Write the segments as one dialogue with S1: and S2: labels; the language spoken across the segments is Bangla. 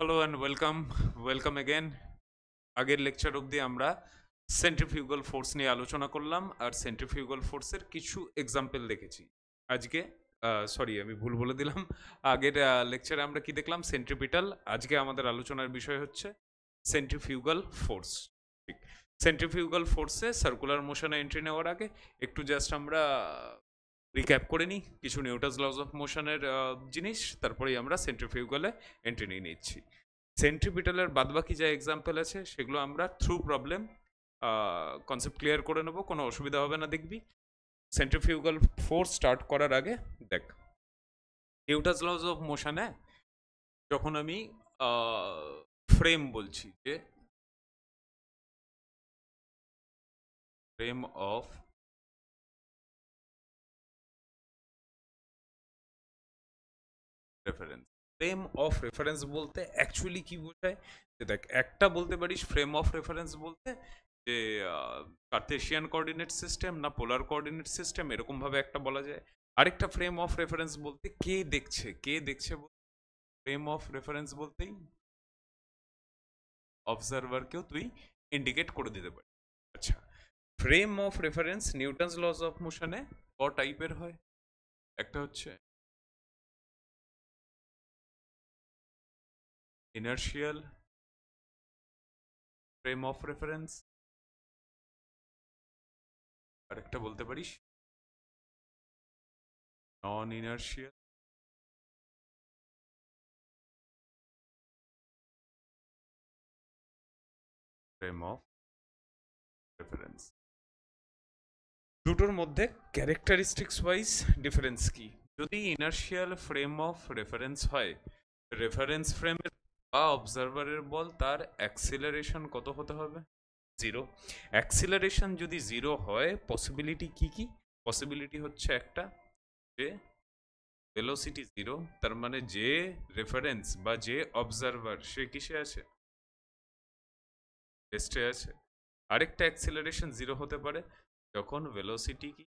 S1: Hello and welcome again. আগের লেকচার অবধি আমরা সেন্ট্রিফিউগাল ফোর্স নিয়ে আলোচনা করলাম আর সেন্ট্রিফিউগাল ফোর্সের কিছু এক্সাম্পল দেখেছি। আজকে সরি, আমি ভুল বলে দিলাম। আগের লেকচারে আমরা কি দেখলাম? সেন্ট্রিপিটাল। আজকে আমাদের আলোচনার বিষয় হচ্ছে সেন্ট্রিফিউগাল ফোর্স। ঠিক, সেন্ট্রিফিউগাল ফোর্সে সার্কুলার মোশনে এন্ট্রি নেওয়ার আগে একটু জাস্ট আমরা রিক্যাপ করে নিই কিছু নিউটনস লস অফ মোশনের জিনিস, তারপরেই আমরা সেন্ট্রিফিউগালে এন্ট্রি নিয়ে নিচ্ছি। সেন্ট্রিপিটালের বাদবাকি যা এক্সাম্পল আছে সেগুলো আমরা থ্রু প্রবলেম কনসেপ্ট ক্লিয়ার করে নেবো, কোনো অসুবিধা হবে না দেখবি। সেন্ট্রিফিউগাল ফোর্স স্টার্ট করার আগে দেখ, নিউটনস লস অফ মোশনে যখন আমি ফ্রেম বলছি, যে frame of reference, frame of reference বলতে অ্যাকচুয়ালি কি বোঝায়? যে দেখ, একটা বলতে পারিস ফ্রেম অফ রেফারেন্স বলতে যে কার্টেশিয়ান কোঅর্ডিনেট সিস্টেম না পোলার কোঅর্ডিনেট সিস্টেম, এরকম ভাবে একটা বলা যায়। আরেকটা ফ্রেম অফ রেফারেন্স বলতে কে দেখছে ফ্রেম অফ রেফারেন্স বলতেই অবজারভারকেও তুই ইন্ডিকেট করে দিতে পারিস। আচ্ছা, frame of reference Newton's laws of মোশনে ক টাইপের হয়? একটা হচ্ছে ইনার্শিয়াল ফ্রেম অফ রেফারেন্স, আরেকটা বলতে পারিস নন ইনার্শিয়াল ফ্রেম অফ রেফারেন্স। দুটোর মধ্যে ক্যারেক্টারিস্টিক্স ওয়াইজ ডিফারেন্স কি? যদি ইনার্শিয়াল ফ্রেম অফ রেফারেন্স হয়, রেফারেন্স ফ্রেমের বা অবজারভারের বল তার অ্যাক্সিলারেশন কত হতে হবে? জিরো। অ্যাক্সিলারেশন যদি জিরো হয়, পসিবিলিটি কি কি? পসিবিলিটি হচ্ছে একটা, যে ভেলোসিটি জিরো, তার মানে যে রেফারেন্স বা যে অবজারভার সে কিসে আছে? রেস্টে আছে। আরেকটা অ্যাক্সিলারেশন জিরো হতে পারে যখন ভেলোসিটি কি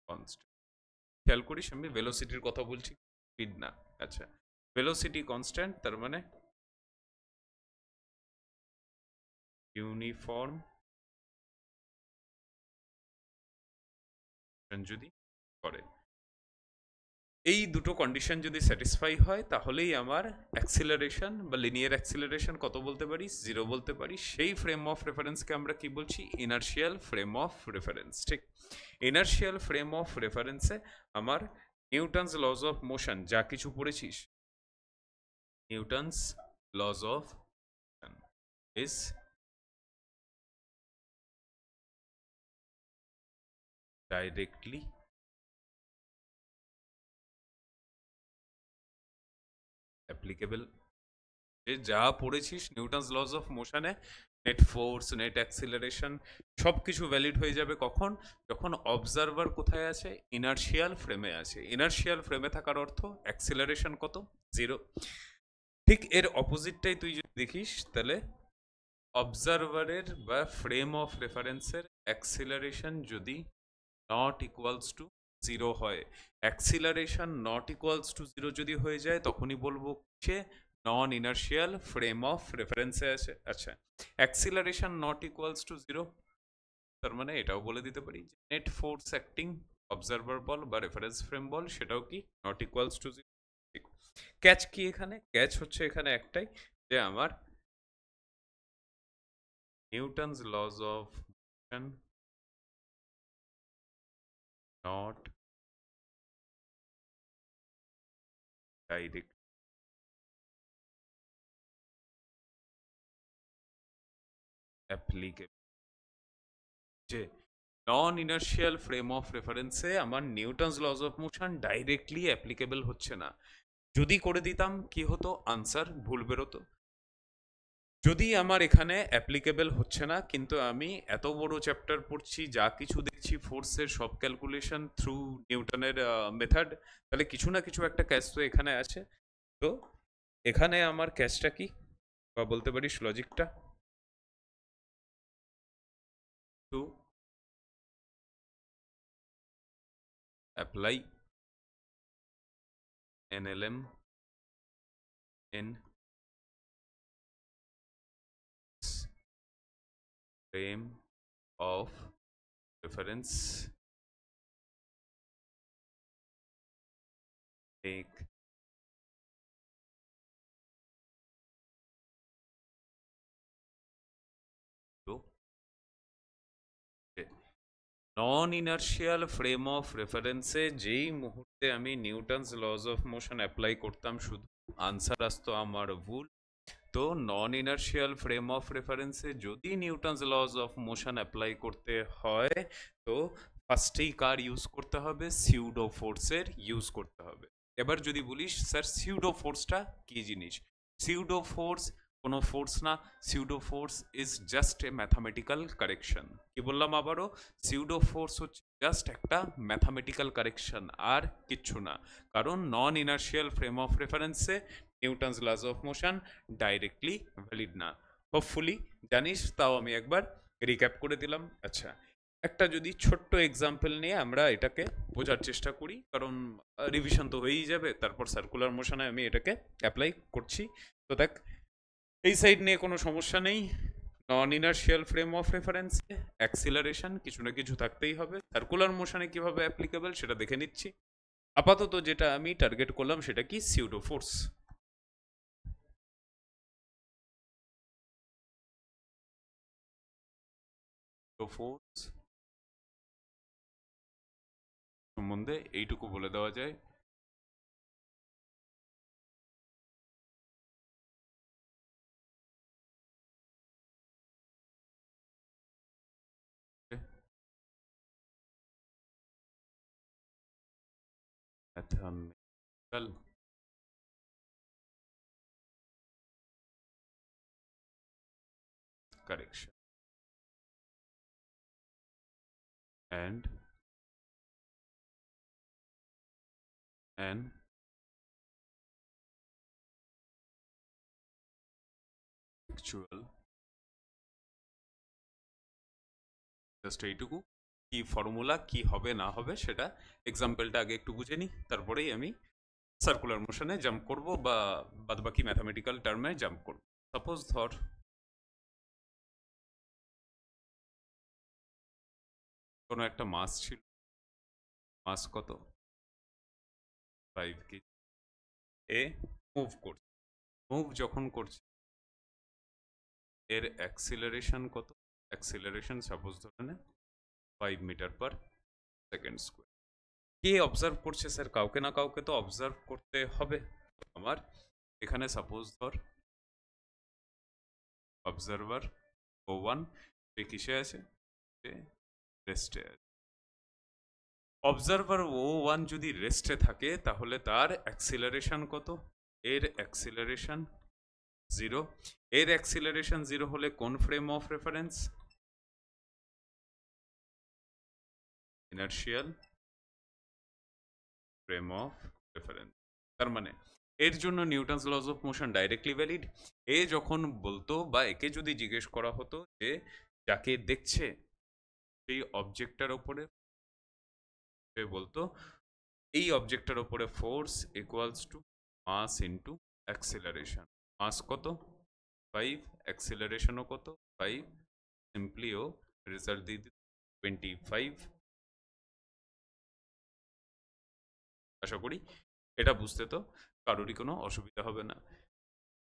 S1: কনস্ট্যান্ট। খেয়াল করিস, আমি ভেলোসিটির কথা বলছি, স্পিড না। আচ্ছা, ভেলোসিটি কনস্ট্যান্ট, তার মানে ইউনিফর্ম যদি করে, এই দুটো কন্ডিশন যদি স্যাটিসফাই হয়, তাহলেই আমার অ্যাক্সিলারেশন বা লিনিয়ার অ্যাক্সিলারেশন কত বলতে পারিস? জিরো বলতে পারিস। সেই ফ্রেম অফ রেফারেন্সকে আমরা কি বলছি? Inertial frame of reference. ঠিক, ইনার্শিয়াল ফ্রেম অফ রেফারেন্সে আমার নিউটনস লজ অফ মোশন যা কিছু পড়েছিস, Newton's laws of is directly applicable. যে যা পড়েছিস নিউটনস লজ অফ মোশনে, নেট ফোর্স, নেট অ্যাক্সিলারেশন, সব কিছু ভ্যালিড হয়ে যাবে কখন? যখন অবজারভার কোথায় আছে? ইনার্শিয়াল ফ্রেমে আছে। ইনার্শিয়াল ফ্রেমে থাকার অর্থ অ্যাক্সিলারেশন কত? জিরো। ঠিক এর অপোজিটটাই তুই যদি দেখিস, তাহলে অবজারভারের বা ফ্রেম অফ রেফারেন্সের অ্যাক্সিলারেশন যদি নট ইকুয়ালস টু জিরো হয়, acceleration not equals to zero যদি হয়ে যায়, তখনই বলবো সে নন ইনার্শিয়াল ফ্রেম অফ রেফারেন্সে আছে। আচ্ছা, acceleration not equals to zero, তার মানে এটাও বলে দিতে পারি যে নেট ফোর্স অ্যাক্টিং অবজারভার বল বা রেফারেন্স ফ্রেম বল, সেটাও কি not equals to zero. Catch কি এখানে? ক্যাচ হচ্ছে এখানে একটাই, যে আমার Newton's laws of motion not direct applicable. যে নন ইনার্শিয়াল ফ্রেম অফ রেফারেন্সে আমার Newton's laws of motion directly applicable হচ্ছে না। যদি করে দিতাম কি হতো? আনসার ভুল বেরোতো। যদি আমার এখানে অ্যাপ্লিকেবল হচ্ছে না, কিন্তু আমি এত বড় চ্যাপ্টার পড়ছি, যা কিছু দেখছি ফোর্সের সব ক্যালকুলেশন থ্রু নিউটনের মেথড, তাহলে কিছু না কিছু একটা ক্যাচ তো এখানে আছে। তো এখানে আমার ক্যাচটা কি, বা বলতে পারিস লজিকটা, to apply NLM in frame of reference make to non inertial frame of রেফারেন্সে যেই মুহূর্তে আমি Newton's laws of motion apply করতাম শুধু আনসার আসতো আমার ভুল। তো নন ইনার্শিয়াল ফ্রেম অফ রেফারেন্সে যদি Newton's laws of motion apply করতে হয় তো ফার্স্টেই কার ইউজ করতে হবে, সিউডো ফোর্সের ইউজ করতে হবে। এবার যদি বলিস স্যার সিউডো ফোর্সটা কি জিনিস, সিউডো ফোর্স কোনো ফোর্স না, pseudo force is just a mathematical correction. কি বললাম আবারও, সিউডো ফোর্স হচ্ছে জাস্ট একটা ম্যাথামেটিক্যাল কারেকশন আর কিচ্ছু না। কারণ নন ইনার্শিয়াল ফ্রেম অফ রেফারেন্সে Newton's laws of motion directly valid না। হোপফুলি জানিস, তাও আমি একবার রিক্যাপ করে দিলাম। আচ্ছা, একটা যদি ছোট্ট এক্সাম্পল নিয়ে আমরা এটাকে বোঝার চেষ্টা করি, কারণ রিভিশন তো হয়েই যাবে, তারপর সার্কুলার মোশনে আমি এটাকে অ্যাপ্লাই করছি। তো দেখ, এই সাইড নিয়ে কোনো সমস্যা নেই। Non inertial frame of reference acceleration কিছু না কিছু থাকতেই হবে। সার্কুলার মোশনে কিভাবে অ্যাপ্লিকেবল সেটা দেখে নিচ্ছি। আপাতত যেটা আমি টার্গেট করলাম সেটা কি, সিউডো ফোর্স। ফোর্স সম্বন্ধে এইটুকু বলে দেওয়া যায়, mathematical correction and an actual, just এইটুকু। কি ফর্মুলা কি হবে না হবে সেটা এক্সাম্পলটা আগে একটু বুঝে নিই, তারপরেই আমি সার্কুলার মোশনে জাম্প করব বা বাদবাকি ম্যাথামেটিক্যাল টার্মে জাম্প করব। সাপোজ ধর কোনো একটা মাস ছিল, মাস কত, 5 কেজি, এ মুভ করছে। মুভ যখন করছে এর অ্যাক্সিলারেশন কত, অ্যাক্সিলারেশন সাপোজ ধরে নে 5 মিটার পার সেকেন্ড স্কোয়ার। কে অবজার্ভ করছে স্যার, কাউকে না কাউকে তো অবজার্ভ করতে হবে আমার। এখানে সাপোজ ধর অবজারভার O1 সে কিসে আছে, রেস্টে আছে। অবজারভার O1 যদি রেস্টে থাকে তাহলে তার অ্যাক্সিলারেশন কত, এর অ্যাক্সিলারেশন 0। এর অ্যাক্সিলারেশন 0 হলে কোন frame of reference, inertial frame of reference. তার মানে এর জন্য Newton's laws of motion directly valid. এ যখন বলতো বা একে যদি জিজ্ঞেস করা হতো যে যাকে দেখছে সেই অবজেক্টটার ওপরে, সে বলতো এই অবজেক্টটার ওপরে force equals to mass into acceleration. Mass কত 5, অ্যাক্সিলারেশনও কত 5, সিম্পলি ও রেজাল্ট দিয়ে দিত 25। আশা করি এটা বুঝতে তো কারোরই কোনো অসুবিধা হবে না।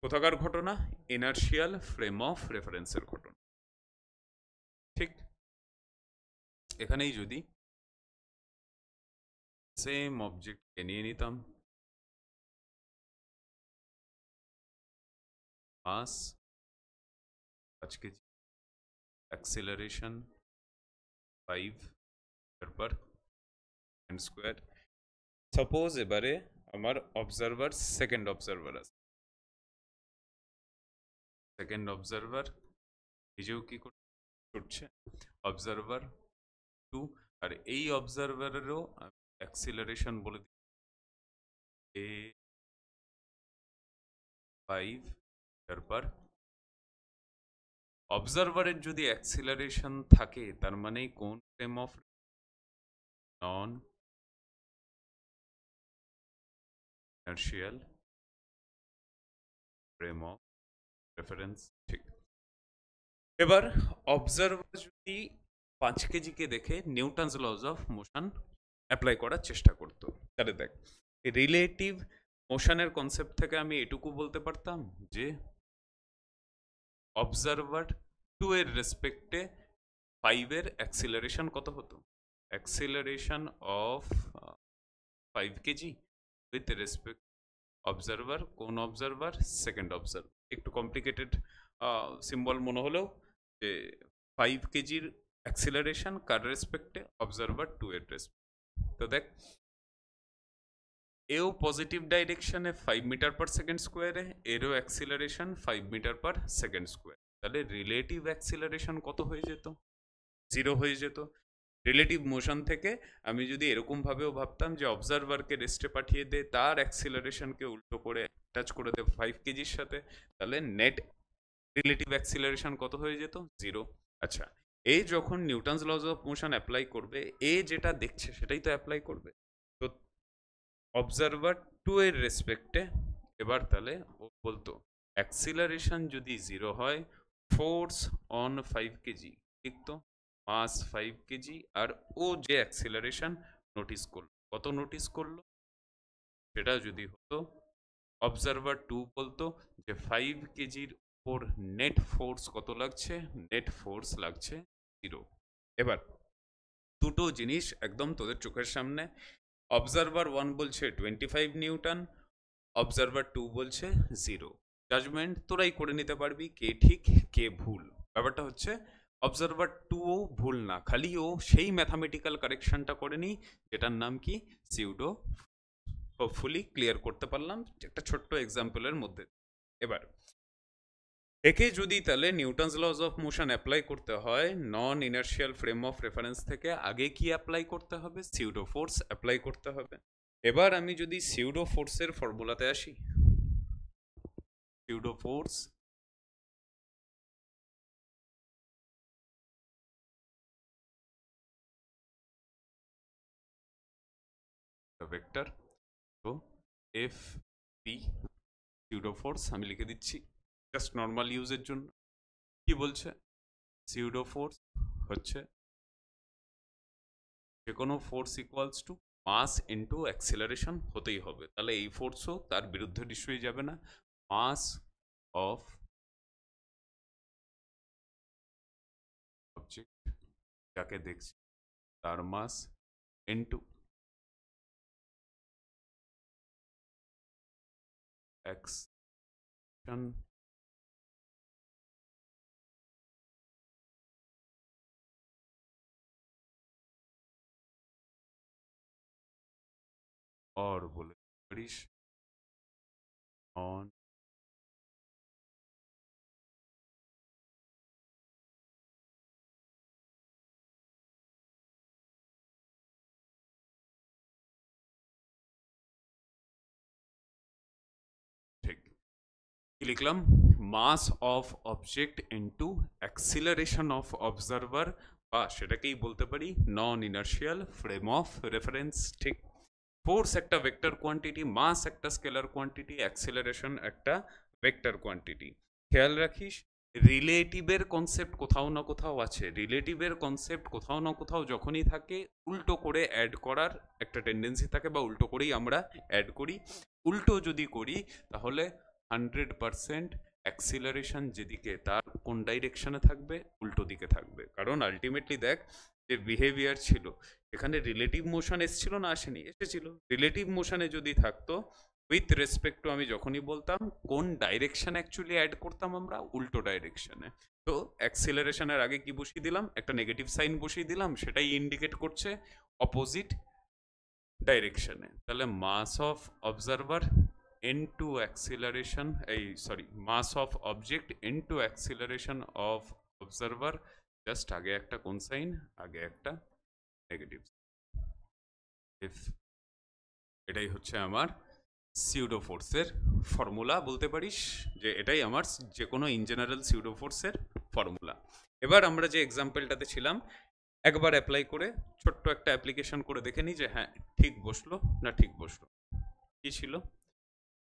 S1: কোথাকার ঘটনা, ইনার্শিয়াল ফ্রেম অফ রেফারেন্সের ঘটনা। ঠিক এখানেই যদি সেম অবজেক্টকে নিয়ে নিতাম, mass 5 KG, acceleration 5 metre per second square. Suppose এবারে আমার অবজারভার সেকেন্ড অবজারভার আছে, সেকেন্ড অবজারভার নিজেও কি করছে, অবজারভার 2, আর এই অবজারভারেরও অ্যাক্সিলারেশন বলে দিই এ 5 মিটার পার। অবজারভারের যদি অ্যাক্সিলারেশন থাকে তার মানে কোন frame of, non inertial frame of reference. ঠিক এবার অবজারভার যদি 5 কেজি কে দেখে Newton's laws of motion apply করার চেষ্টা করতো, তাহলে দেখ রিলেটিভ মোশনের কনসেপ্ট থেকে আমি এটুকু বলতে পারতাম যে অবজারভার 2 এর রেসপেক্টে 5 এর অ্যাক্সিলারেশন কত হতো, acceleration of 5 KG with respect observer, কোন অবজারভার, সেকেন্ড অবজারভার। একটু কমপ্লিকেটেড সিম্বল মনে হলেও যে 5 কেজির অ্যাক্সিলারেশন কার রেসপেক্টে, অবজারভার 2 এর রেসপেক্ট। তো দেখ এও পজিটিভ ডাইরেকশনে 5 মিটার/সেকেন্ড স্কোয়ারে, এরও অ্যাক্সিলারেশন 5 মিটার/সেকেন্ড স্কোয়ার, তাহলে রিলেটিভ অ্যাক্সিলারেশন কত হয়ে যেত, 0 হয়ে যেত। রিলেটিভ মোশন থেকে আমি যদি এরকম ভাবেও ভাবতাম যে অবজারভারকে রেস্টে পাঠিয়ে দে, তার অ্যাক্সিলারেশনকে উল্টো করে অ্যাটাচ করে দে 5 কেজির সাথে, তাহলে নেট রিলেটিভ অ্যাক্সিলারেশন কত হয়ে যেত, 0। আচ্ছা, এ যখন Newton's laws of motion apply করবে, এ যেটা দেখছে সেটাই তো অ্যাপ্লাই করবে। তো অবজারভার 2 এর রেসপেক্টে এবার তাহলে ও বলতো অ্যাক্সিলারেশন যদি 0 হয়, ফোর্স অন 5 কেজি, ঠিক তো, মাস 5 কেজি, আর ও যে অ্যাক্সিলারেশন নোটিস করলো, কত নোটিস করলো সেটা যদি হতো, অবজারভার 2 বলতো যে 5 কেজির উপর নেট ফোর্স কত লাগছে, নেট ফোর্স লাগছে 0। এবার দুটো জিনিস একদম তোদের চোখের সামনে, অবজারভার 1 বলছে 25 নিউটন, অবজারভার 2 বলছে 0। জাজমেন্ট তোরাই করে নিতে পারবি কে ঠিক কে ভুল। ব্যাপারটা হচ্ছে অবজারভার 2 ও ভুল না, খালি ও সেই ম্যাথামেটিক্যাল কারেকশনটা করে নি যেটার নাম কি সিউডো। হোপফুলি ক্লিয়ার করতে পারলাম একটা ছোট্ট এক্সাম্পলের মধ্যে। এবার একে যদি তাহলে Newton's laws of motion apply করতে হয় নন ইনার্শিয়াল ফ্রেম অফ রেফারেন্স থেকে, আগে কি অ্যাপ্লাই করতে হবে, সিউডো ফোর্স অ্যাপ্লাই করতে হবে। এবার আমি যদি সিউডো ফোর্সের ফর্মুলাতে আসি, সিউডো ফোর্স ভেক্টর, তো এফ পি সিউডো ফোর্স আমি লিখে দিচ্ছি জাস্ট নর্মাল ইউজের জন্য। কি বলছে, সিউডো ফোর্স হচ্ছে যে কোনো force equals to mass into acceleration হতেই হবে, তাহলে এই ফোর্সও তার বিরুদ্ধে নিশ্চয়ই যাবে না। মাস অফ অবজেক্ট যাকে দেখছি তার মাস ইন্টু অ্যাকশন और বলে পারিস অন ঠিক কি লিখলাম, mass of object into acceleration of observer, বা সেটাকেই বলতে পারি non inertial frame of reference. ঠিক, ফোর্স একটা ভেক্টর কোয়ান্টিটি, মাস একটা স্কেলার কোয়ান্টিটি, অ্যাক্সিলারেশন একটা ভেক্টর কোয়ান্টিটি। খেয়াল রাখিস রিলেটিভের কনসেপ্ট কোথাও না কোথাও আছে, রিলেটিভের কনসেপ্ট কোথাও না কোথাও যখনই থাকে উল্টো করে অ্যাড করার একটা টেন্ডেন্সি থাকে, বা উল্টো করেই আমরা অ্যাড করি। উল্টো যদি করি তাহলে 100% অ্যাক্সিলারেশন যেদিকে তার কোন ডাইরেকশনে থাকবে, উল্টো দিকে থাকবে। কারণ আলটিমেটলি দেখ যে বিহেভিয়ার ছিল এখানে রিলেটিভ মোশন এসেছিল না আসেনি, এসেছিল। রিলেটিভ মোশনে যদি থাকতো উইথ রেসপেক্ট টু, আমি যখনই বলতাম কোন ডাইরেকশন অ্যাকচুয়ালি অ্যাড করতাম আমরা, উল্টো ডাইরেকশনে। তো অ্যাক্সিলারেশনের আগে কি বসিয়ে দিলাম, একটা নেগেটিভ সাইন বসিয়ে দিলাম, সেটাই ইন্ডিকেট করছে অপোজিট ডাইরেকশনে। তাহলে mass of observer into acceleration, এই sorry, mass of object into acceleration of observer, just আগে একটা কোন সাইন, আগে একটা নেগেটিভ। এটাই হচ্ছে আমার সিউডো ফোর্সের ফর্মুলা, বলতে পারিস যে এটাই আমার যে কোনো ইন জেনারেল সিউডো ফোর্সের ফর্মুলা। এবার আমরা যে এক্সাম্পলটাতে ছিলাম একবার অ্যাপ্লাই করে ছোট্ট একটা অ্যাপ্লিকেশন করে দেখে নিই যে হ্যাঁ ঠিক বসলো না ঠিক বসলো। কি ছিল,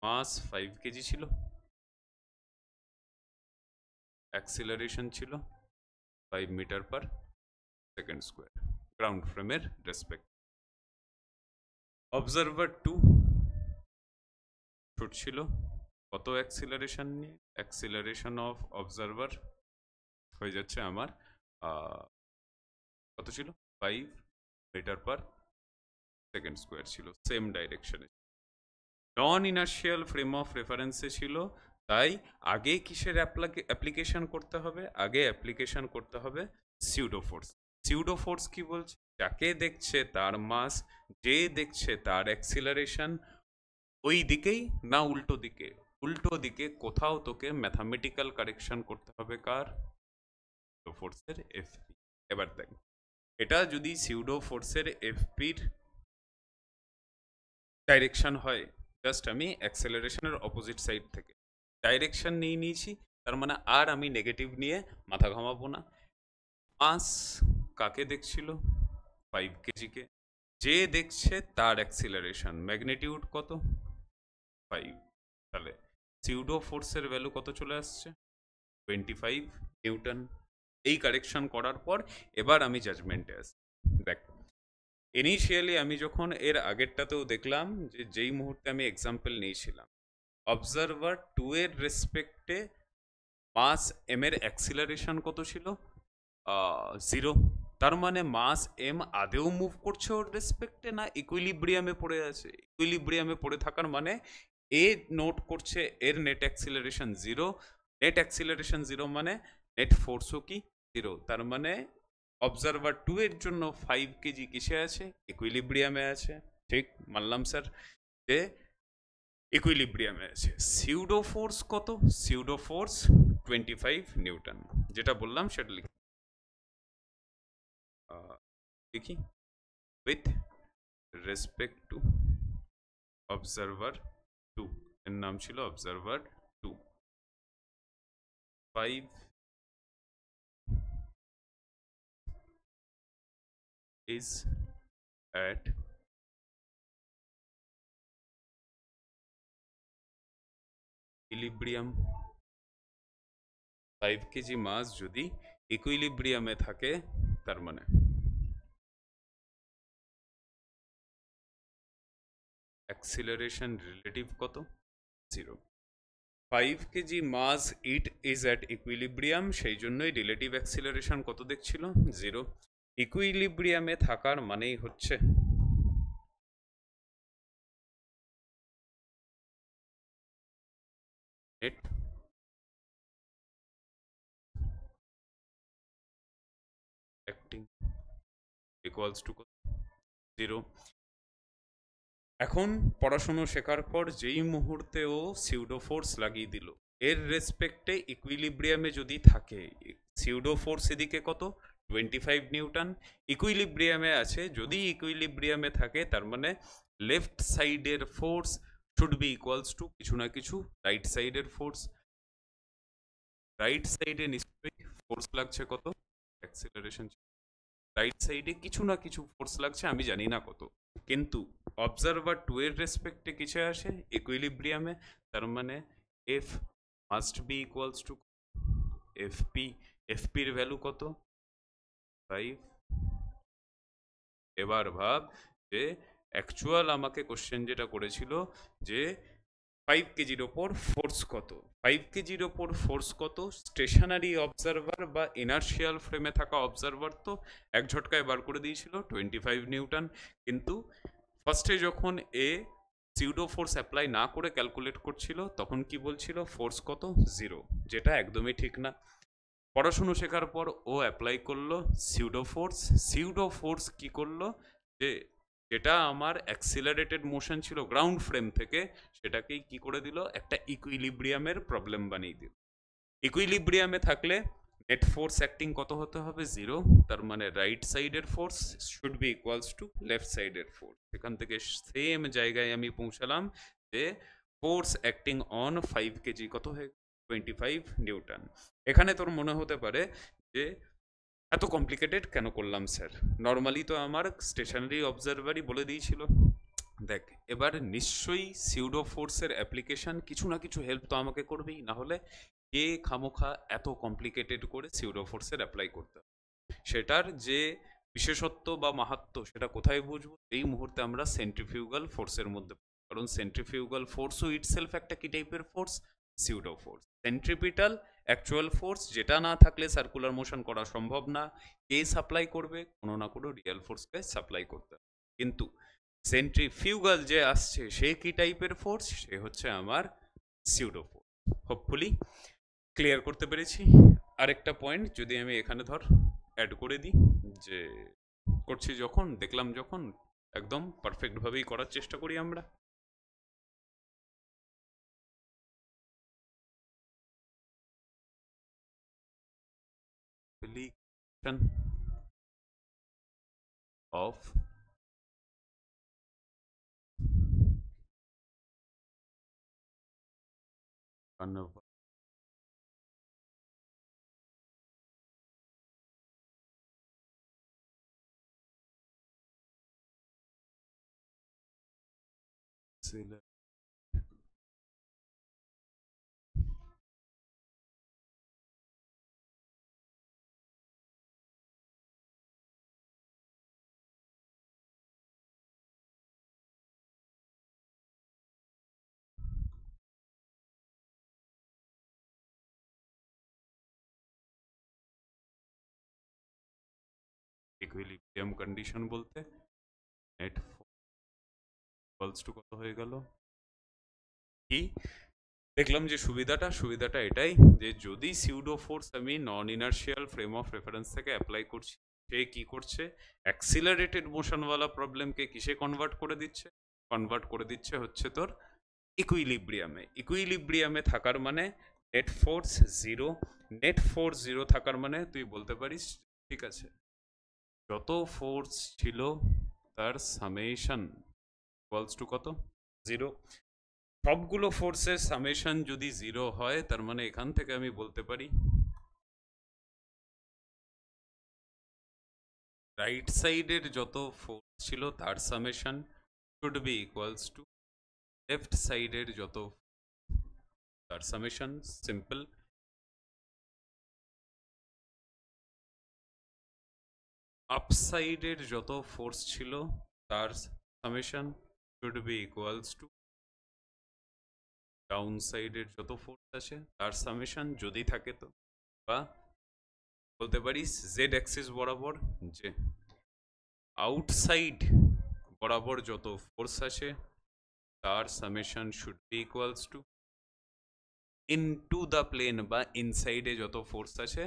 S1: মাস 5 কেজি ছিল, অ্যাক্সিলারেশন ছিল 5 মিটার/সেকেন্ড স্কোয়ার গ্রাউন্ড ফ্রেমের রেসপেক্ট। অবজারভার 2 ছুটছিল কত অ্যাক্সিলারেশন নিয়ে? অ্যাক্সিলারেশন অফ অবজারভার হয়ে যাচ্ছে আমার কত ছিল? 5 মিটার/সেকেন্ড স্কোয়ার ছিল, সেম ডাইরেকশনে। নন ইনার্শিয়াল ফ্রেম অফ রেফারেন্সে ছিল, তাই আগে কিসের অ্যাপ্লিকেশন করতে হবে? আগে অ্যাপ্লিকেশন করতে হবে সিউডোফোর্স। সিউডোফোর্স কি বলছে? যাকে দেখছে তার মাস, যে দেখছে তার অ্যাক্সিলারেশন, ওই দিকেই না উল্টো দিকে? উল্টো দিকে কোথাও তোকে ম্যাথামেটিক্যাল কারেকশন করতে হবে কার? ফোর্সের এফপি। এবার দেখ, এটা যদি সিউডো ফোর্সের এফপির ডাইরেকশন হয়, জাস্ট আমি অ্যাক্সেলারেশনের অপোজিট সাইড থেকে ডাইরেকশন নিয়ে নিয়েছি, তার মানে আর আমি নেগেটিভ নিয়ে মাথা ঘামাবো না। মাস কাকে দেখছিল? 5 কেজিকে। যে দেখছে তার অ্যাক্সিলারেশন ম্যাগনিটিউড কত? 5। তাহলে সিউডো ফোর্সের ভ্যালু কত চলে আসছে? 25 নিউটন। এই কারেকশন করার পর এবার আমি জাজমেন্টে আসি। দেখ, ইনিশিয়ালি আমি যখন এর আগেরটাতেও দেখলাম যে যেই মুহূর্তে আমি এক্সাম্পল নিয়েছিলাম, অবজারভার 2 এর রেসপেক্টে মাস এম এর অ্যাক্সিলারেশন কত ছিল? 0। তার মানে মাস এম আদেও মুভ করছে ওর রেসপেক্টে, না ইকুইলিব্রিয়ামে পড়ে আছে? ইকুইলিব্রিয়ামে পড়ে থাকার মানে এ নোট করছে এর নেট অ্যাক্সিলারেশন 0। নেট অ্যাক্সিলারেশন 0 মানে নেট ফোর্সও কি 0। তার মানে অবজারভার 2 এর জন্য 5 কেজি কিসে আছে? ইকুইলিব্রিয়ামে আছে। ঠিক মানলাম স্যার যে ইকুইলিব্রিয়ামে আছে। সিউডো ফোর্স কত? Pseudo force 25 Newton. যেটা বললাম সেটা লিখি, উইথ রেসপেক্ট টু অবজারভার 2, এর নাম ছিল observer 2। 5 is at equilibrium. 5 KG mass যদি ইকুইলিব্রিয়ামে থাকে, তার মানে অ্যাক্সিলারেশন রিলেটিভ কত? 0। 5 KG mass it is at equilibrium, সেই জন্যই রিলেটিভ অ্যাক্সিলারেশন কত দেখছিল? 0। ইকুইলিব্রিয়ামে থাকার মানেই হচ্ছে নেট অ্যাক্টিং ইকুয়ালস টু 0। এখন পড়াশুনো শেখার পর যেই মুহূর্তে ও সিউডো ফোর্স লাগিয়ে দিল, এর রেসপেক্টে ইকুইলিব্রিয়ামে যদি থাকে, সিউডো ফোর্স এদিকে কত? 25 নিউটন। ইকুইলিব্রিয়ামে আছে, যদি ইকুইলিব্রিয়ামে থাকে তার মানে লেফট সাইডের force should be equals two কিছু না কিছু রাইট সাইডের ফোর্স। রাইট সাইডে নিশ্চয়ই ফোর্স লাগছে কত? অ্যাক্সিলারেশন রাইট সাইডে কিছু না কিছু ফোর্স লাগছে, আমি জানি না কত, কিন্তু অবজারভার 2 এর রেসপেক্টে কিসে আসে? ইকুইলিব্রিয়ামে। তার মানে F must be equals to FP. এফপির ভ্যালু কত? 5। এবার ভাব যে অ্যাকচুয়াল আমাকে কোশ্চেন যেটা করেছিল যে 5 কেজির ওপর ফোর্স কত? 5 কেজির ওপর ফোর্স কত? স্টেশনারি অবজারভার বা ইনার্শিয়াল ফ্রেমে থাকা অবজারভার তো এক ঝটকায় বার করে দিয়েছিল 25 নিউটন, কিন্তু ফার্স্টে যখন এ সিউডো ফোর্স অ্যাপ্লাই না করে ক্যালকুলেট করছিল তখন কি বলছিল? ফোর্স কত? 0, যেটা একদমই ঠিক না। পড়াশুনো শেখার পর ও অ্যাপ্লাই করলো সিউডো ফোর্স। সিউডো ফোর্স কি করলো? যে যেটা আমার অ্যাক্সিলারেটেড মোশন ছিল গ্রাউন্ড ফ্রেম থেকে, সেটাকেই কি করে দিল? একটা ইকুইলিব্রিয়ামের প্রবলেম বানিয়ে দিল। ইকুইলিব্রিয়ামে থাকলে নেট ফোর্স অ্যাক্টিং কত হতে হবে? 0। তার মানে রাইট সাইডের force should be equals to left সাইডের ফোর্স। এখান থেকে সেম জায়গায় আমি পৌঁছালাম যে ফোর্স অ্যাক্টিং অন 5 কেজি কত হয়ে 25 নিউটন। এখানে তোর মনে হতে পারে যে এত কমপ্লিকেটেড কেন করলাম স্যার, নর্মালি তো আমার স্টেশনারি অবজারভারই বলে দিয়েছিল। দেখ, এবার নিশ্চয়ই সিউডো ফোর্সের অ্যাপ্লিকেশন কিছু না কিছু হেল্প তো আমাকে করবেই, না হলে কে খামোখা এত কমপ্লিকেটেড করে সিউডো ফোর্সের অ্যাপ্লাই করতে হবে? সেটার যে বিশেষত্ব বা মাহাত্ম্য সেটা কোথায় বুঝবো? এই মুহূর্তে আমরা সেন্ট্রিফিউগাল ফোর্সের মধ্যে, কারণ সেন্ট্রিফিউগাল ফোর্সও ইটসেলফ একটা কি টাইপের force? Pseudo force. Centripetal actual force, যেটা না থাকলে সার্কুলার মোশন করা সম্ভব না। কে সাপ্লাই করবে? কোনো না কোনো রিয়েল ফোর্সকে সাপ্লাই করতে হবে। কিন্তু সেন্ট্রিফিউগাল যে আসছে সে কি টাইপের ফোর্স? সে হচ্ছে আমার সিউডো ফোর্স। হোপফুলি ক্লিয়ার করতে পেরেছি। আরেকটা পয়েন্ট যদি আমি এখানে ধর অ্যাড করে দিই, যে করছি যখন, দেখলাম যখন, একদম পারফেক্ট ভাবেই করার চেষ্টা করি আমরা। অ্যাপ্লিকেশন অফ কনভার্সেল ইকুইলিব্রিয়াম কন্ডিশন বলতে নেট ফলস টু কত হয়ে গেল কি? দেখলাম যে সুবিধাটা এটাই, যে যদি সিউডো ফোর্স আমি নন ইনার্শিয়াল ফ্রেম অফ রেফারেন্স থেকে অ্যাপ্লাই করছি, সে কি করছে? অ্যাক্সিলারেটেড মোশনওয়ালা প্রবলেমকে কিসে কনভার্ট করে দিচ্ছে হচ্ছে তোর ইকুইলিব্রিয়ামে। ইকুইলিব্রিয়ামে থাকার মানে net force zero. Net force zero থাকার মানে তুই বলতে পারিস, ঠিক আছে, যত ফোর্স ছিল তার সামেশন ইকুয়ালস টু কত? জিরো। সবগুলো ফোর্সের সামেশন যদি জিরো হয়, তার মানে এখান থেকে আমি বলতে পারি রাইট সাইডের যত ফোর্স ছিল তার summation should be equals to left সাইডের যত তার সামেশন। সিম্পল। আপ সাইডের যত ফোর্স ছিল তার summation should be equals to down সাইডের যত ফোর্স আছে তার সামেশন, যদি থাকে তো। বা বলতে পারিস জেড অ্যাক্সিস বরাবর যে আউটসাইড বরাবর যত ফোর্স আছে তার summation should be equals to into the plane বা ইনসাইডে যত ফোর্স আছে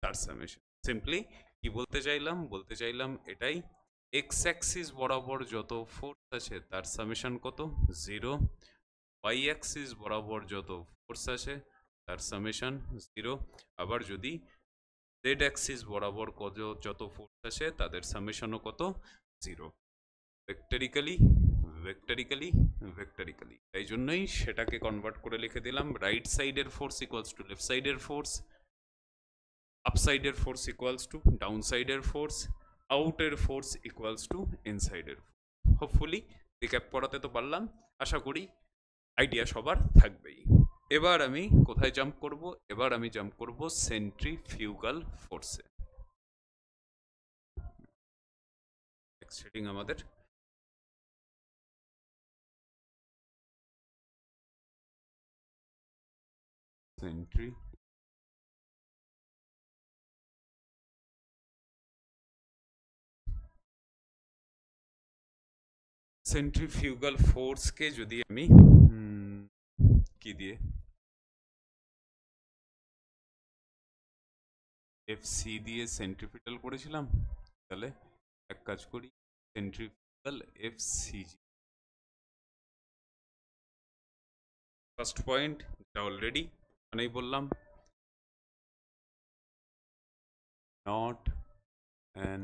S1: তার সামেশন। সিম্পলি কি বলতে চাইলাম এটাই, এক্স অ্যাক্সিস বরাবর যত ফোর্স আছে তার সামেশন কত? জিরো। ওয়াই অ্যাক্সিস বরাবর যত ফোর্স আছে তার সামেশন জিরো। আবার যদি জেড অ্যাক্সিস বরাবর যত ফোর্স আছে তাদের সামেশনও কত? জিরো। ভেক্টরিক্যালি ভেক্টরিক্যালি ভেক্টরিক্যালি তাই জন্যই সেটাকে কনভার্ট করে লিখে দিলাম রাইট সাইডের ফোর্স ইকুয়ালস টু লেফট সাইডের ফোর্স, আপসাইডের ফোর্স ইকুয়ালস টু ডাউন সাইডের ফোর্স, আউটের ফোর্স ইকুয়ালস টু ইনসাইডের। হোপফুলি রিক্যাপ করাতে তো পারলাম, আশা করি আইডিয়া সবার থাকবেই। এবার আমি কোথায় জাম্প করব? এবার আমি জাম্প করব সেন্ট্রিফিউগাল ফোর্সে। সেটিং আমাদের সেন্ট্রি সেন্ট্রিফিউগাল ফোর্সকে যদি আমি কি দিয়ে এফসি দিয়ে সেন্ট্রিপিটাল করেছিলাম, তাহলে এক কাজ করি, সেন্ট্রিফিউগাল এফসিজি। ফার্স্ট পয়েন্ট এটা অলরেডি মানেই বললাম, not an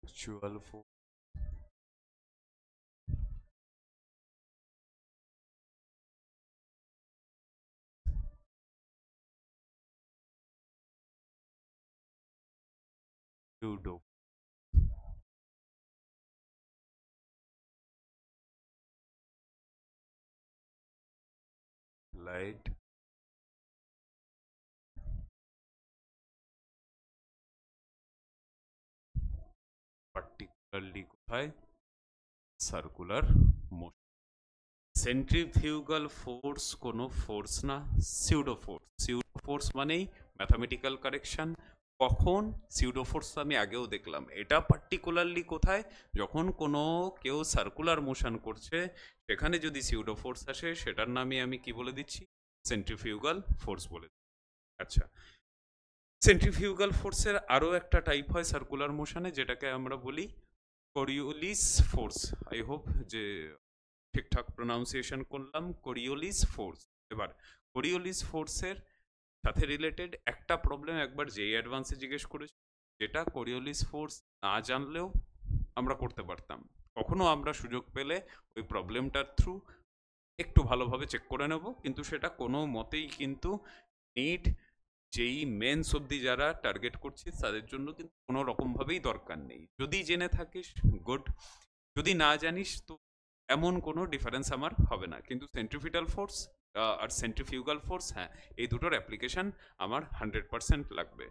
S1: actual force to do applied particularly কোথায় সার্কুলার মোশন সেন্ট্রিফিউগাল ফোর্স কোনো ফোর্স না সিউডো ফোর্স মানেই ম্যাথামেটিক্যাল কারেকশন কখন সিউডো ফোর্স আমি আগেও দেখলাম এটা পার্টিকুলারলি কোথায় যখন কোনো কেউ সার্কুলার মোশন করছে সেখানে যদি সিউডো ফোর্স আসে সেটার নামই আমি কি বলে দিচ্ছি সেন্ট্রিফিউগাল ফোর্স বলে আচ্ছা সেন্ট্রিফিউগাল ফোর্সের আরও একটা টাইপ হয় সার্কুলার মোশনে যেটাকে আমরা বলি কোরিওলিস ফোর্স আই হোপ যে ঠিকঠাক প্রোনাউন্সিয়েশন করলাম কোরিওলিস ফোর্স এবার কোরিওলিস ফোর্সের সাথে রিলেটেড একটা প্রবলেম একবার যেই অ্যাডভান্সে জিজ্ঞেস করেছি যেটা কোরিওলিস ফোর্স না জানলেও আমরা করতে পারতাম কখনো আমরা সুযোগ পেলে ওই প্রবলেমটার থ্রু একটু ভালোভাবে চেক করে নেব কিন্তু সেটা কোনো মতেই কিন্তু নিট যেই মেন্স অবধি যারা টার্গেট করছি তাদের জন্য কিন্তু কোনো রকমভাবেই দরকার নেই যদি জেনে থাকিস গুড যদি না জানিস তো এমন কোনো ডিফারেন্স আমার হবে না কিন্তু সেন্ট্রিফিটাল ফোর্স আর সেন্ট্রিফিউগাল ফোর্স হ্যাঁ এই দুটোর অ্যাপ্লিকেশন আমার 100% লাগবে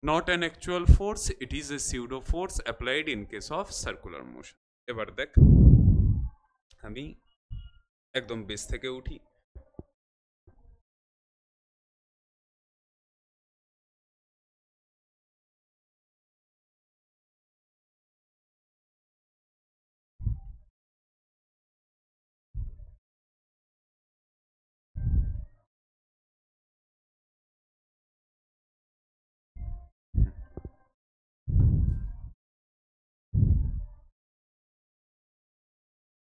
S1: not an actual force it is a pseudo force applied in case of circular motion এবার দেখ আমি একদম বেস থেকে উঠি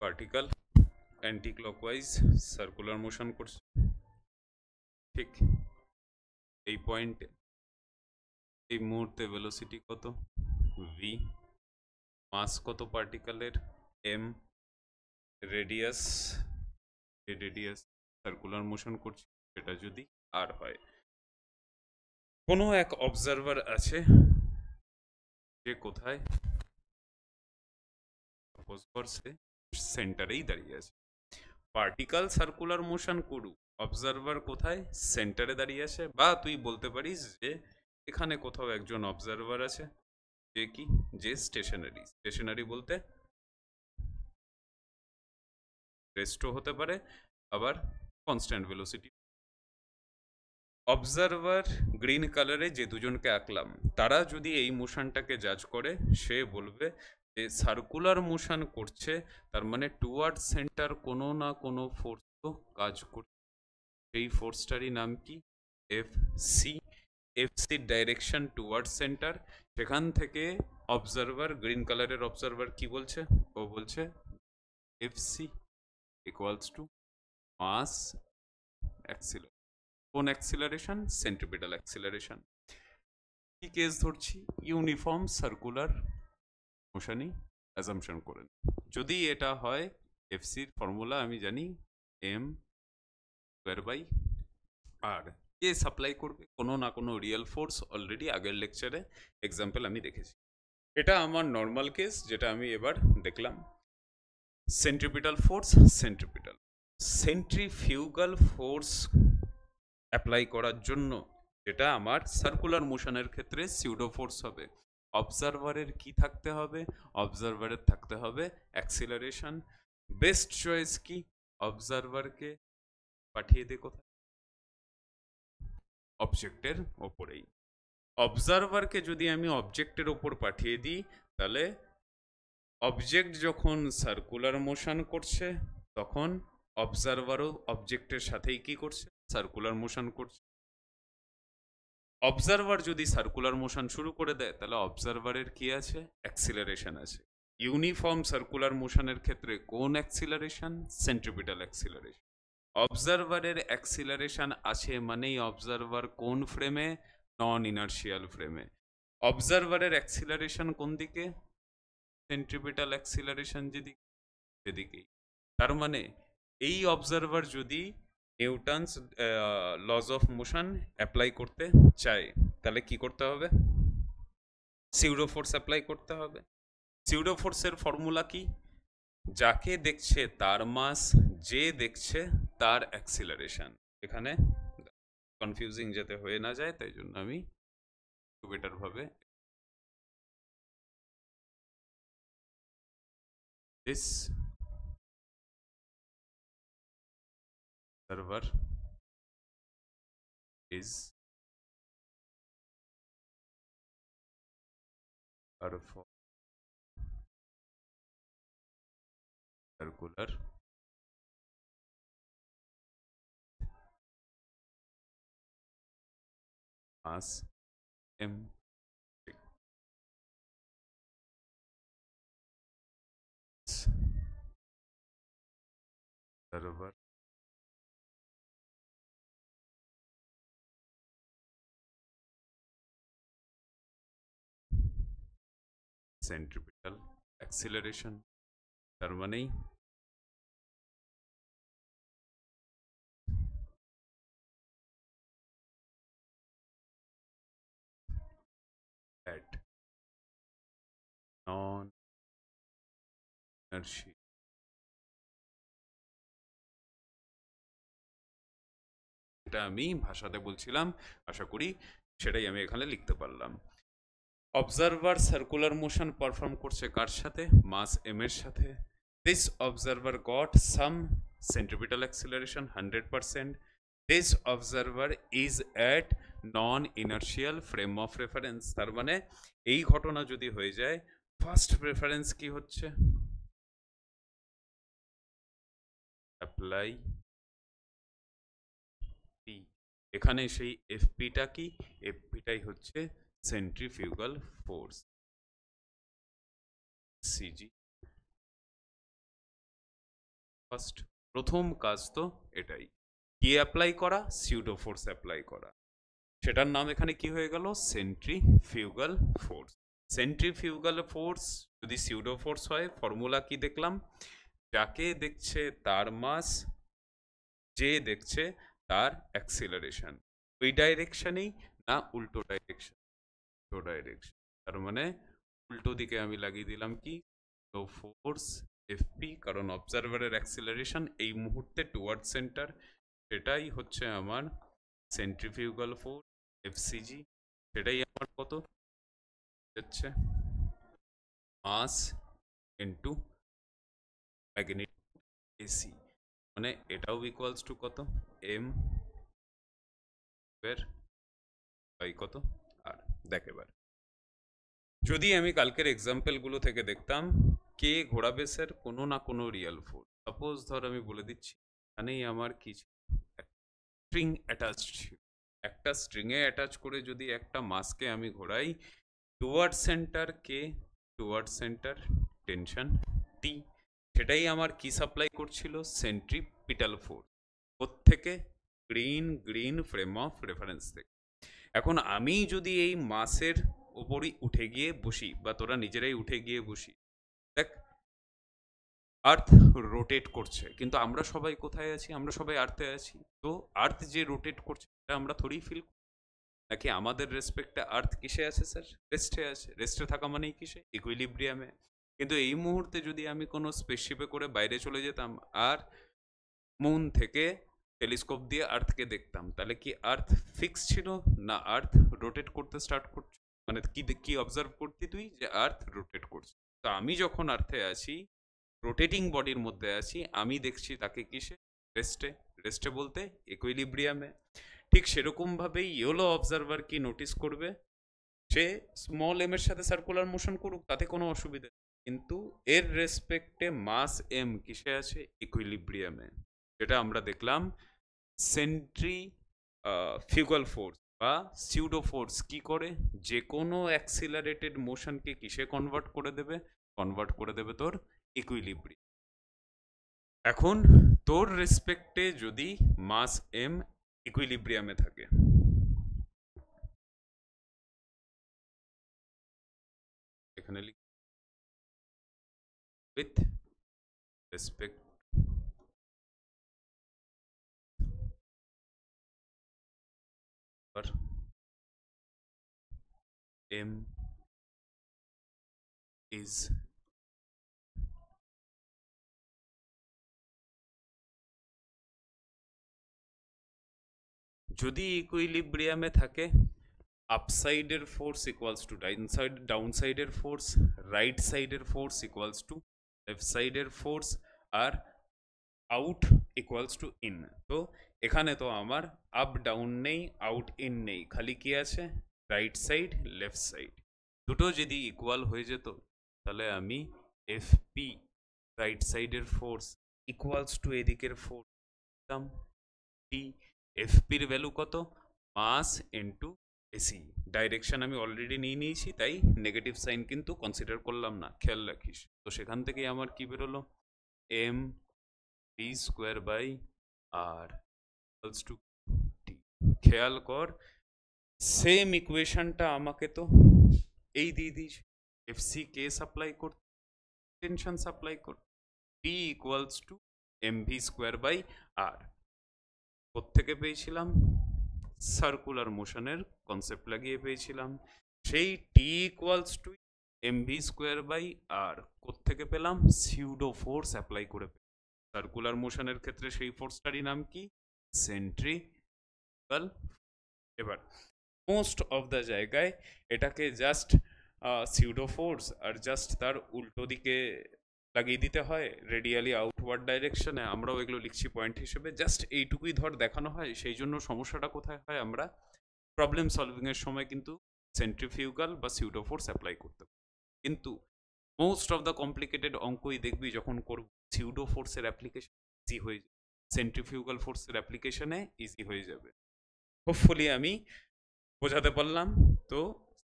S1: particle anti clockwise circular motion করছে ঠিক এই পয়েন্টে এই মুহূর্তে ভেলোসিটি কত ভি মাস কত পার্টিকেলের এম রেডিয়াস সার্কুলার মোশন করছে সেটা যদি আর হয় কোনো এক অবজারভার আছে যে কোথায় সাপোজ করছে সেন্টারেই দাঁড়িয়ে আছে পার্টিকেল সার্কুলার মোশন করুক অবজারভার কোথায় সেন্টারে দাঁড়িয়ে আছে বা তুই বলতে পারিস যে এখানে কোথাও একজন অবজারভার আছে যে কি যে স্টেশনারি বলতে রেস্টও হতে পারে আবার কনস্ট্যান্ট ভেলোসিটি অবজারভার গ্রিন কালারে যে দুজনকে আঁকলাম তারা যদি এই মোশনটাকে জাজ করে সে বলবে যে সার্কুলার মোশন করছে তার মানে টুয়ার্ড সেন্টার কোনো না কোনো ফোর্স তো কাজ করছে সেই ফোর্সটারই নাম কি এফসি ডাইরেকশন টুয়ার্ড সেন্টার সেখান থেকে অবজারভার গ্রিন কালারের অবজারভার কি বলছে ও বলছে FC equals to mass acceleration কোন অ্যাক্সিলারেশন সেন্ট্রিপিটাল অ্যাক্সিলারেশন কি কেস ধরছি ইউনিফর্ম সার্কুলার মোশনই অ্যাজাম্পশন করে যদি এটা হয় এফসির ফর্মুলা আমি জানি এম স্কোয়ার বাই আর কে সাপ্লাই করবে কোনো না কোনো রিয়েল ফোর্স অলরেডি আগের লেকচারে এক্সাম্পল আমি দেখেছি এটা আমার নর্মাল কেস যেটা আমি এবার দেখলাম centripetal force centrifugal force apply করার জন্য যেটা আমার সার্কুলার মোশনের ক্ষেত্রে সিউডো ফোর্স হবে অবজারভারের কি থাকতে হবে অবজারভারের থাকতে হবে অ্যাক্সিলারেশন বেস্ট চয়েস কি অবজারভারকে পাঠিয়ে দে কোথায় অবজেক্টের ওপরেই অবজারভারকে যদি আমি অবজেক্টের ওপর পাঠিয়ে দিই তাহলে অবজেক্ট যখন সার্কুলার মোশন করছে তখন অবজারভারও অবজেক্টের সাথেই কি করছে সার্কুলার মোশন করছে অবজারভার যদি সার্কুলার মোশন শুরু করে দেয় তাহলে অবজারভারের কি আছে অ্যাক্সিলারেশন আছে ইউনিফর্ম সার্কুলার মোশনের ক্ষেত্রে কোন অ্যাক্সিলারেশন সেন্ট্রিপিটাল অ্যাক্সিলারেশন অবজারভারের অ্যাক্সিলারেশন আছে মানেই অবজারভার কোন ফ্রেমে নন ইনার্শিয়াল ফ্রেমে অবজারভারের অ্যাক্সিলারেশন কোন দিকে সেন্ট্রিপিটাল অ্যাক্সিলারেশন যেদিকে সেদিকেই তার মানে এই অবজারভার যদি Newton's laws of motion apply করতে চায় তাহলে কি করতে হবে সিউডো ফোর্স অ্যাপ্লাই করতে হবে সিউডো ফোর্সের ফর্মুলা কি যাকে দেখছে তার মাস যে দেখছে তার অ্যাক্সিলারেশন। এখানে কনফিউজিং যাতে হয়ে না যায় তাই জন্য আমি একটু বেটার ভাবে this server is perform circular mass m server centripetal acceleration, তার মানেই at non inertia এটা আমি ভাষাতে বলছিলাম, আশা করি সেটাই আমি এখানে লিখতে পারলাম। অবজারভার সার্কুলার মোশন পারফর্ম করছে কার সাথে? মাস এম এর সাথে। This observer got some centripetal acceleration 100%. This observer is at non inertial frame of reference. তার মানে এই ঘটনা যদি হয়ে যায়, ফার্স্ট প্রেফারেন্স কি হচ্ছে? Apply P. এখানে সেই এফপিটা কি? এফপিটাই হচ্ছে সেন্ট্রিফিউগাল ফোর্স, সিজি। ফার্স্ট প্রথম কাজ তো এটাই, কি অ্যাপ্লাই করা? সিউডো ফোর্স অ্যাপ্লাই করা। সেটার নাম এখানে কি হয়ে গেল? Centrifugal force. সেন্ট্রিফিউগাল ফোর্স যদি সিউডো ফোর্স হয়, ফর্মুলা কি দেখলাম? যাকে দেখছে তার মাস, যে দেখছে তার অ্যাক্সিলারেশন। ওই ডাইরেকশনেই না উল্টো ডাইরেকশন? উল্টো ডাইরেকশন। তার মানে উল্টো দিকে আমি লাগিয়ে দিলাম কি? তো ফোর্স এফপি, কারণ অবজারভারের অ্যাক্সিলারেশন এই মুহূর্তে টুয়ার্ড সেন্টার, সেটাই হচ্ছে আমার সেন্ট্রিফিউগাল ফোর্স এফসিজি। সেটাই আমার কত হচ্ছে? মাস ইন্টু ম্যাগনিটিউড এসি, মানে এটাও ইকুয়ালস টু কত? এম এর বাই কত আর। দেখ এবার যদি আমি কালকের এক্সাম্পলগুলো থেকে দেখতাম, কে ঘোরাবে স্যার? কোনো না কোনো রিয়েল ফোর্স। সাপোজ ধর আমি বলে দিচ্ছি এখানেই আমার কি স্ট্রিং অ্যাটাচ ছিল, একটা স্ট্রিংয়ে অ্যাটাচ করে যদি একটা মাসকে আমি ঘোরাই টুয়ার্ড সেন্টার কে, টুয়ার্ড সেন্টার টেনশন টি, সেটাই আমার কি সাপ্লাই করছিল? Centripetal force. কোত্থেকে? Green green frame of reference থেকে। এখন আমি যদি এই মাসের ওপরই উঠে গিয়ে বসি, বা তোরা নিজেরাই উঠে গিয়ে বসি, দেখ আর্থ রোটেট করছে, কিন্তু আমরা সবাই কোথায় আছি? আমরা সবাই আর্থে আছি। তো আর্থ যে রোটেট করছে এটা আমরা থোড়ি ফিল, নাকি আমাদের রেসপেক্টে আর্থ কিসে আছে স্যার? রেস্টে আছে। রেস্টে থাকা মানেই কিসে? ইকুইলিব্রিয়ামে। কিন্তু এই মুহূর্তে যদি আমি কোনো স্পেসশিপে করে বাইরে চলে যেতাম আর মুন থেকে টেলিস্কোপ দিয়ে আর্থকে দেখতাম, তাহলে কি আর্থ ফিক্স ছিল না আর্থ রোটেট করতে স্টার্ট করছে? মানে কি কি অবজার্ভ করতি তুই? যে আর্থ রোটেট করছে। তো আমি যখন আর্থে আছি, রোটেটিং বডির মধ্যে আছি, আমি দেখছি তাকে কিসে? রেস্টে। রেস্টে বলতে ইকুইলিব্রিয়ামে। ঠিক সেরকম ভাবেই ইয়েলো অবজারভার কি নোটিস করবে? সে স্মল এম এর সাথে সার্কুলার মোশন করুক, তাতে কোনো অসুবিধা নেই, কিন্তু এর রেসপেক্টে মাস এম কিসে আছে? ইকুইলিব্রিয়ামে। যেটা আমরা দেখলাম সেন্ট্রি ফিউগাল ফোর্স বা সিউডো ফোর্স কি করে? যে কোনো অ্যাক্সিলারেটেড মোশনকে কিসে কনভার্ট করে দেবে? কনভার্ট করে দেবে তোর ইকুইলিব্রিয়াম। এখন তোর রেসপেক্টে যদি মাস এম ইকুইলিব্রিয়ামে থাকে, এখানে লিখ with respect for M is যদি ইকুইলিব্রিয়ামে থাকে আপসাইডের ফোর্স ইকুয়ালস টু ডাউন সাইডের ফোর্স, রাইট সাইডের ফোর্স ইকুয়ালস টু লেফট সাইডের ফোর্স, আর আউট ইকুয়ালস টু ইন। তো এখানে তো আমার আপ ডাউন নেই, আউট ইন নেই, খালি কি আছে, রাইট সাইড লেফট সাইড। দুটো যদি ইকুয়াল হয়ে যেত তাহলে আমি এফপি রাইট সাইডের ফোর্স ইকুয়ালস টু এদিকের ফোর্স দিতাম টি। এফপির ভ্যালু কত, মাস ইন্টু এসি। ডাইরেকশন আমি অলরেডি নিয়ে নিয়েছি, তাই নেগেটিভ সাইন কিন্তু কনসিডার করলাম না, খেয়াল রাখিস। তো সেখান থেকেই আমার কি বেরোলো, M V square by R equals to T. খেয়াল কর সেম ইকুয়েশনটা আমাকে তো এই দিয়ে দিয়েছে, এফসি কে সাপ্লাই করতে, টেনশন সাপ্লাই করতে, T equals to M V square by R. কোত্থেকে পেয়েছিলাম, সার্কুলার মোশনের কনসেপ্ট লাগিয়ে পেয়েছিলাম। সেই T equals to M V square by R কোত্থেকে পেলাম, সিউডো ফোর্স অ্যাপ্লাই করে। সার্কুলার মোশনের ক্ষেত্রে সেই ফোর্সটারই নাম কি, সেন্ট্রিফিউগাল। এবার মোস্ট অফ দ্য জায়গায় এটাকে জাস্ট সিউডো ফোর্স আর জাস্ট তার উল্টো দিকে লাগিয়ে দিতে হয়, রেডিয়ালি আউটওয়ার্ড ডাইরেকশনে। আমরাও এগুলো লিখছি পয়েন্ট হিসেবে, জাস্ট এইটুকুই ধর দেখানো হয়। সেই জন্য সমস্যাটা কোথায় হয়, আমরা প্রবলেম সলভিংয়ের সময় কিন্তু সেন্ট্রিফিউগাল বা সিউডো ফোর্স অ্যাপ্লাই করতে পারি, কিন্তু মোস্ট অফ দ্য কমপ্লিকেটেড অঙ্কই দেখবি যখন করব সিউডো ফোর্সের অ্যাপ্লিকেশন ইজি হয়ে যাবে, সেন্ট্রিফিউগাল ফোর্সের অ্যাপ্লিকেশনে ইজি হয়ে যাবে। হোপফুলি আমি বোঝাতে পারলাম। তো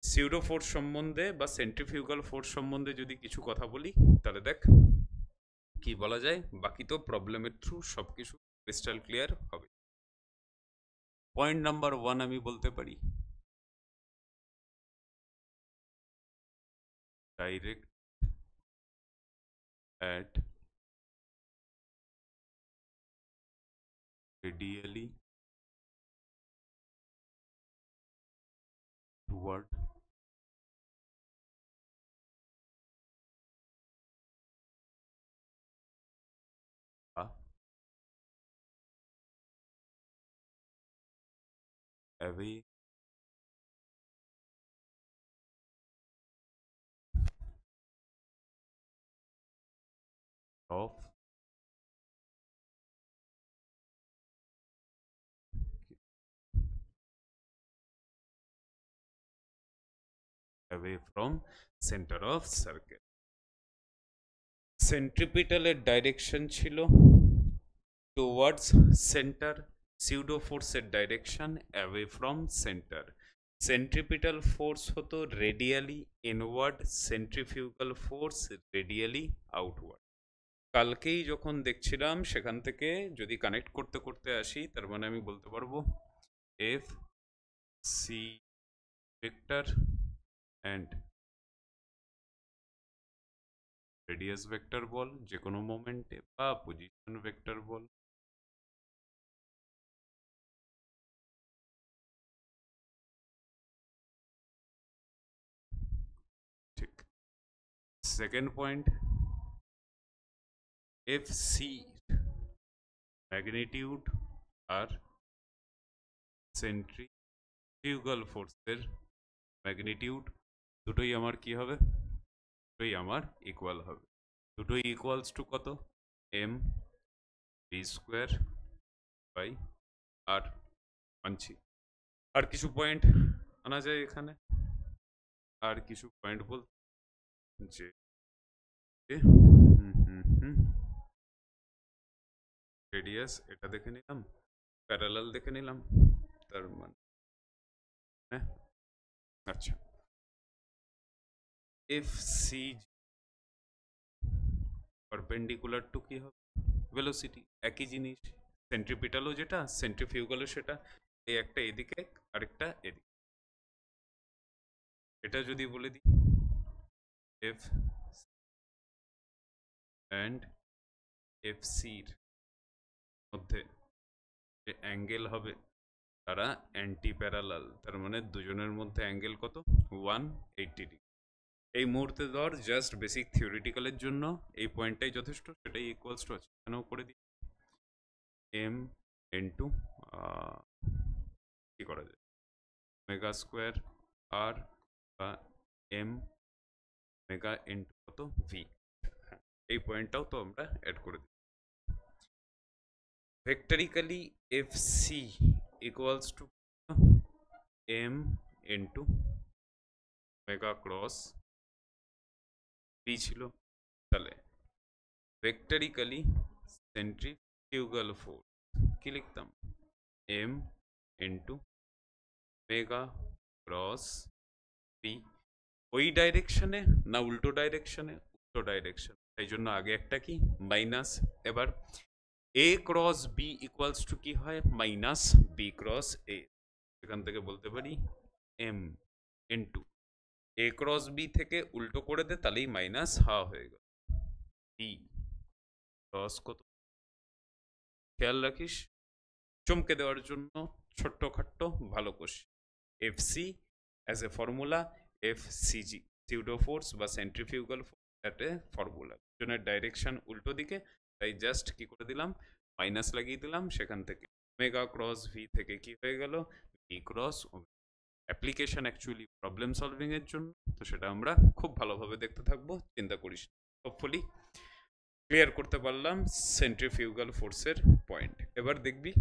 S1: সিউডো ফোর্স সম্বন্ধে বা সেন্ট্রিফিউগাল ফোর্স সম্বন্ধে যদি কিছু কথা বলি তাহলে দেখ কি বলা যায়, বাকি তো প্রবলেমের থ্রু সব কিছু ক্রিস্টাল ক্লিয়ার হবে। পয়েন্ট নাম্বার 1 আমি বলতে পারি, direct at radially toward a away of away from center of circle। সেন্ট্রিপিটালের ডাইরেকশন ছিল টুয়ার্ডস সেন্টার, সিউডো ফোর্সের direction away from center. Centripetal force হতো radially inward, centrifugal force radially outward. কালকেই যখন দেখছিলাম সেখান থেকে যদি কানেক্ট করতে করতে আসি, তার মানে আমি বলতে পারবো F C vector and radius vector বল যে কোনো মোমেন্টে, বা পজিশন ভেক্টর বল, ঠিক। Second point, F C magnitude আর সেন্ট্রিফিউগাল ফোর্সের ম্যাগনিটিউড দুটোই আমার কি হবে, দুটোই আমার ইকুয়াল হবে। দুটোই ইকুয়ালস টু কত, M V square by R. মানছি। আর কিছু পয়েন্ট আনা যায় এখানে, আর কিছু পয়েন্ট বল যে রেডিয়াস এটা দেখে নিলাম, প্যারালাল দেখে নিলাম, তার মানে হ্যাঁ আচ্ছা, এফ সি পারপেন্ডিকুলার টু কি হবে, ভেলোসিটি। একই জিনিস, সেন্ট্রিপিটালও যেটা সেন্ট্রিফিউগালও সেটা, এই একটা এদিকে আরেকটা এদিকে। এটা যদি বলে দিই এফ অ্যান্ড এফ সির মধ্যে যে অ্যাঙ্গেল হবে তারা অ্যান্টি প্যারালাল, তার মানে দুজনের মধ্যে অ্যাঙ্গেল কত, 180 ডিগ্রি। এই মুহূর্তে ধর জাস্ট বেসিক থিওরিটিক্যালের জন্য এই পয়েন্টটাই যথেষ্ট, সেটাই ইকুয়ালস টু আছে, এখানেও করে দিই এম ইন্টু কি করা যায়, ওমেগা স্কোয়ার আর বা এম ওমেগা ইন্টু কত ভি, এই পয়েন্টটাও তো আমরা অ্যাড করে দিই। Vectorically F C equals to M into omega cross V ছিল, তাহলে ভেক্টরিক্যালি সেন্ট্রিফিউগাল ফোর্স কি লিখতাম, M into omega cross V. ওই ডাইরেকশনে না উল্টো ডাইরেকশনে, উল্টো ডাইরেকশন, তাই জন্য আগে একটা কি মাইনাস। এবার এ ক্রস বি ইকুয়ালস টু কি হয়, মাইনাস বি ক্রস এ, এখান থেকে বলতে পারি এম ইন্টু এ ক্রস বি থেকে উল্টো করে দে, তাহলেই মাইনাস হাফ হয়ে গেল বি ক্রস কত, খেয়াল রাখিস চমকে দেওয়ার জন্য ছোট্ট খাট্ট ভালো question. F C as a formula, F CG pseudo force বা centrifugal force at a formula, জনের ডাইরেকশন উল্টো দিকে, তাই জাস্ট কি করে দিলাম মাইনাস লাগিয়ে দিলাম, সেখান থেকে ওমেগা ক্রস ভি থেকে কি হয়ে গেল V cross. Application actually problem solving এর জন্য, তো সেটা আমরা খুব ভালোভাবে দেখতে থাকবো, চিন্তা করিস। হোপফুলি ক্লিয়ার করতে পারলাম সেন্ট্রিফিউগাল ফোর্সের পয়েন্ট। এবার দেখবি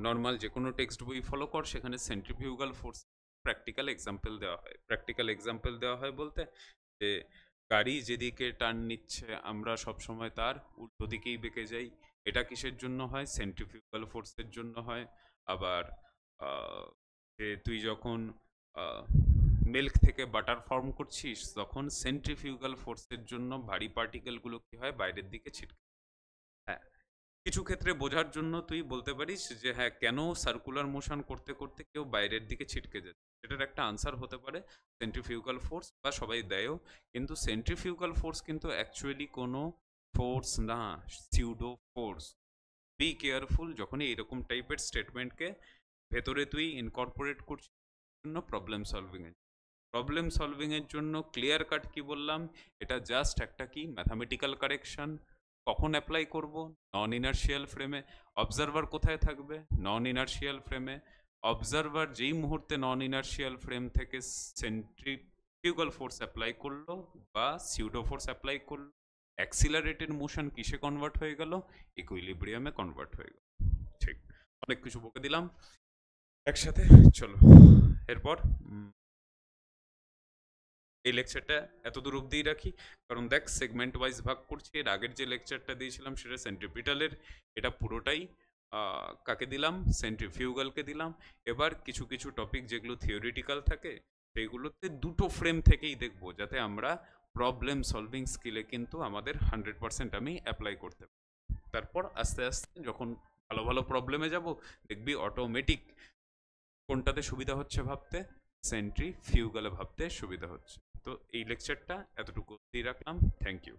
S1: নর্মাল যে কোনো টেক্সট বই ফলো কর, সেখানে সেন্ট্রিফিউগাল ফোর্স প্র্যাকটিক্যাল এক্সাম্পল দেওয়া হয়। প্র্যাকটিক্যাল এক্সাম্পল দেওয়া হয় বলতে যে গাড়ি যেদিকে টার্ন নিচ্ছে আমরা সবসময় তার উল্টো দিকেই বেঁকে যাই, এটা কিসের জন্য হয়, সেন্ট্রিফিউগাল ফোর্সের জন্য হয়। আবার যে তুই যখন মিল্ক থেকে বাটার ফর্ম করছিস, তখন সেন্ট্রিফিউগাল ফোর্সের জন্য ভারী পার্টিকেলগুলো কি হয় বাইরের দিকে ছিটকে। হ্যাঁ, কিছু ক্ষেত্রে বোঝার জন্য তুই বলতে পারিস যে হ্যাঁ কেন সার্কুলার মোশন করতে করতে কেউ বাইরের দিকে ছিটকে যাচ্ছে, এটার একটা আনসার হতে পারে সেন্ট্রিফিউগাল ফোর্স, বা সবাই দেয়ও। কিন্তু সেন্ট্রিফিউগাল ফোর্স কিন্তু অ্যাকচুয়ালি কোনো ফোর্স না, সিউডো ফোর্স। বি কেয়ারফুল যখনই এরকম টাইপের স্টেটমেন্টকে ভেতরে তুই ইনকর্পোরেট করছিস জন্য প্রবলেম সলভিং এর জন্য ক্লিয়ার কাট কি বললাম, এটা জাস্ট একটা কি ম্যাথামেটিক্যাল কারেকশন। কখন অ্যাপ্লাই করব, নন ইনার্শিয়াল ফ্রেমে। অবজারভার কোথায় থাকবে, নন ইনার্শিয়াল ফ্রেমে। অবজারভার যেই মুহূর্তে নন ইনার্শিয়াল ফ্রেম থেকে সেন্ট্রিফিউগাল ফোর্স অ্যাপ্লাই করলো বা সিউডো ফোর্স অ্যাপ্লাই করলো, অ্যাক্সিলারেটেড মোশন কিসে কনভার্ট হয়ে গেল, ইকুইলিব্রিয়ামে কনভার্ট হয়ে গেল। ঠিক, অনেক কিছু বকে দিলাম একসাথে, চলো এরপর এই লেকচারটা এত দূর অব্দিই রাখি, কারণ দেখ সেগমেন্ট ওয়াইজ ভাগ করছি। এর আগের যে লেকচারটা দিয়েছিলাম সেটা সেন্ট্রিপিটালের, এটা পুরোটাই কাকে দিলাম, সেন্ট্রিফিউগালকে দিলাম। এবার কিছু কিছু টপিক যেগুলো থিওরিটিক্যাল থাকে সেইগুলোতে দুটো ফ্রেম থেকেই দেখবো, যাতে আমরা প্রবলেম সলভিং স্কিলে কিন্তু আমাদের 100% আমি অ্যাপ্লাই করতে পারি। তারপর আস্তে আস্তে যখন ভালো ভালো প্রবলেমে যাব, দেখবি অটোমেটিক কোনটাতে সুবিধা হচ্ছে ভাবতে, সেন্ট্রিফিউগালে ভাবতে সুবিধা হচ্ছে। তো এই লেকচারটা এতটুকু দিয়ে রাখলাম, থ্যাংক ইউ।